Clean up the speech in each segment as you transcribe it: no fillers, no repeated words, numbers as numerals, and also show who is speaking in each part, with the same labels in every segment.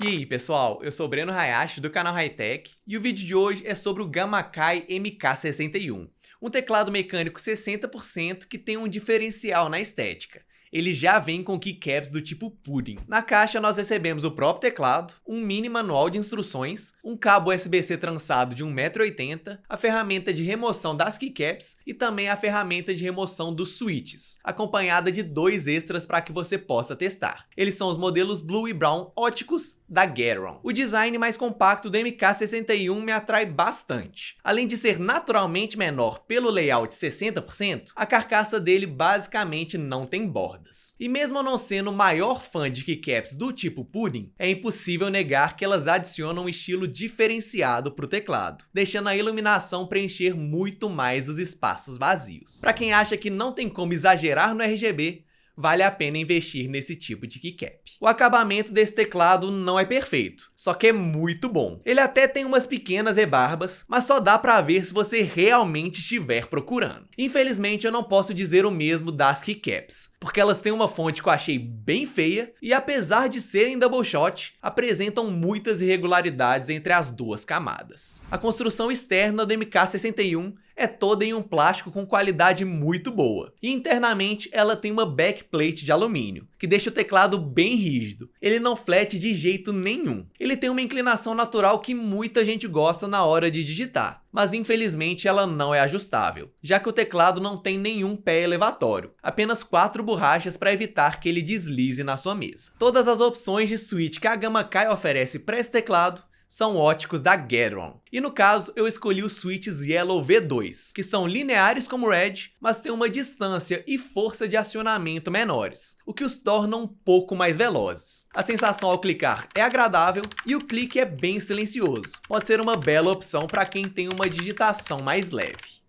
Speaker 1: E aí pessoal, eu sou o Breno Hayashi do canal Hightech e o vídeo de hoje é sobre o Gamakei MK61, um teclado mecânico 60% que tem um diferencial na estética. Ele já vem com keycaps do tipo Pudding. Na caixa nós recebemos o próprio teclado, um mini manual de instruções, um cabo USB-C trançado de 1,80 m, a ferramenta de remoção das keycaps e também a ferramenta de remoção dos switches, acompanhada de 2 extras para que você possa testar. Eles são os modelos Blue e Brown óticos da Gateron. O design mais compacto do MK61 me atrai bastante. Além de ser naturalmente menor pelo layout 60%, a carcaça dele basicamente não tem bordas. E mesmo eu não sendo o maior fã de keycaps do tipo Pudding, é impossível negar que elas adicionam um estilo diferenciado para o teclado, deixando a iluminação preencher muito mais os espaços vazios. Para quem acha que não tem como exagerar no RGB, vale a pena investir nesse tipo de keycap. O acabamento desse teclado não é perfeito, só que é muito bom. Ele até tem umas pequenas rebarbas, mas só dá pra ver se você realmente estiver procurando. Infelizmente eu não posso dizer o mesmo das keycaps, porque elas têm uma fonte que eu achei bem feia e apesar de serem double shot, apresentam muitas irregularidades entre as duas camadas. A construção externa do MK61 é toda em um plástico com qualidade muito boa. E internamente ela tem uma backplate de alumínio, que deixa o teclado bem rígido. Ele não flete de jeito nenhum. Ele tem uma inclinação natural que muita gente gosta na hora de digitar, mas infelizmente ela não é ajustável, já que o teclado não tem nenhum pé elevatório, apenas 4 borrachas para evitar que ele deslize na sua mesa. Todas as opções de switch que a Gamakei oferece para esse teclado são óticos da Gateron. E no caso, eu escolhi os switches Yellow V2, que são lineares como Red, mas têm uma distância e força de acionamento menores, o que os torna um pouco mais velozes. A sensação ao clicar é agradável e o clique é bem silencioso. Pode ser uma bela opção para quem tem uma digitação mais leve.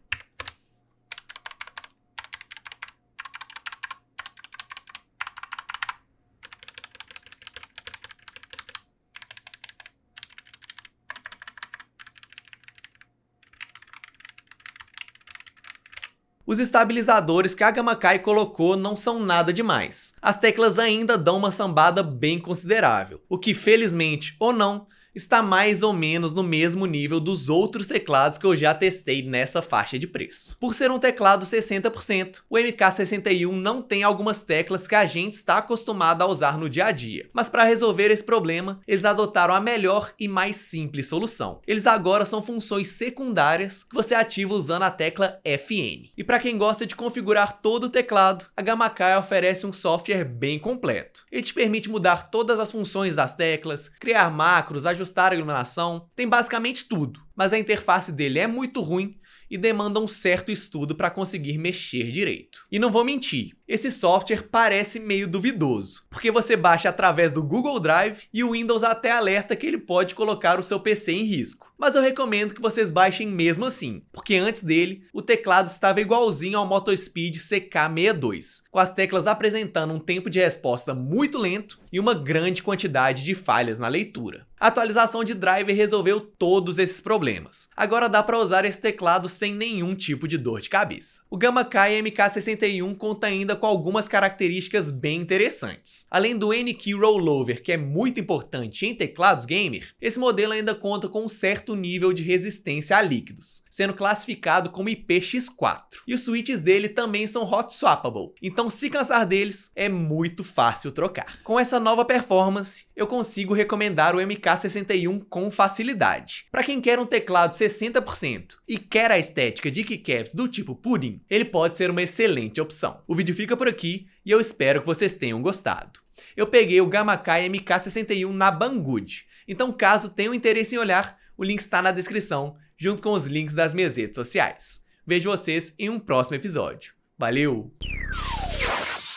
Speaker 1: Os estabilizadores que a Gamakei colocou não são nada demais. As teclas ainda dão uma sambada bem considerável, o que felizmente ou não, está mais ou menos no mesmo nível dos outros teclados que eu já testei nessa faixa de preço. Por ser um teclado 60%, o MK61 não tem algumas teclas que a gente está acostumado a usar no dia a dia. Mas para resolver esse problema, eles adotaram a melhor e mais simples solução. Eles agora são funções secundárias que você ativa usando a tecla FN. E para quem gosta de configurar todo o teclado, a Gamakei oferece um software bem completo. Ele te permite mudar todas as funções das teclas, criar macros, ajustar a iluminação, tem basicamente tudo, mas a interface dele é muito ruim e demanda um certo estudo para conseguir mexer direito. E não vou mentir, esse software parece meio duvidoso, porque você baixa através do Google Drive e o Windows até alerta que ele pode colocar o seu PC em risco. Mas eu recomendo que vocês baixem mesmo assim, porque antes dele, o teclado estava igualzinho ao Motospeed CK62, com as teclas apresentando um tempo de resposta muito lento e uma grande quantidade de falhas na leitura. A atualização de driver resolveu todos esses problemas. Agora dá para usar esse teclado sem nenhum tipo de dor de cabeça. O Gamakei MK61 conta ainda com algumas características bem interessantes. Além do N-Key Rollover, que é muito importante em teclados gamer, esse modelo ainda conta com um certo nível de resistência a líquidos, sendo classificado como IPX4. E os switches dele também são hot swappable, então se cansar deles, é muito fácil trocar. Com essa nova performance, eu consigo recomendar o MK61 com facilidade. Para quem quer um teclado 60% e quer a estética de keycaps do tipo Pudding, ele pode ser uma excelente opção. O vídeo fica por aqui e eu espero que vocês tenham gostado. Eu peguei o Gamakei MK61 na Banggood, então caso tenham interesse em olhar, o link está na descrição, junto com os links das minhas redes sociais. Vejo vocês em um próximo episódio. Valeu!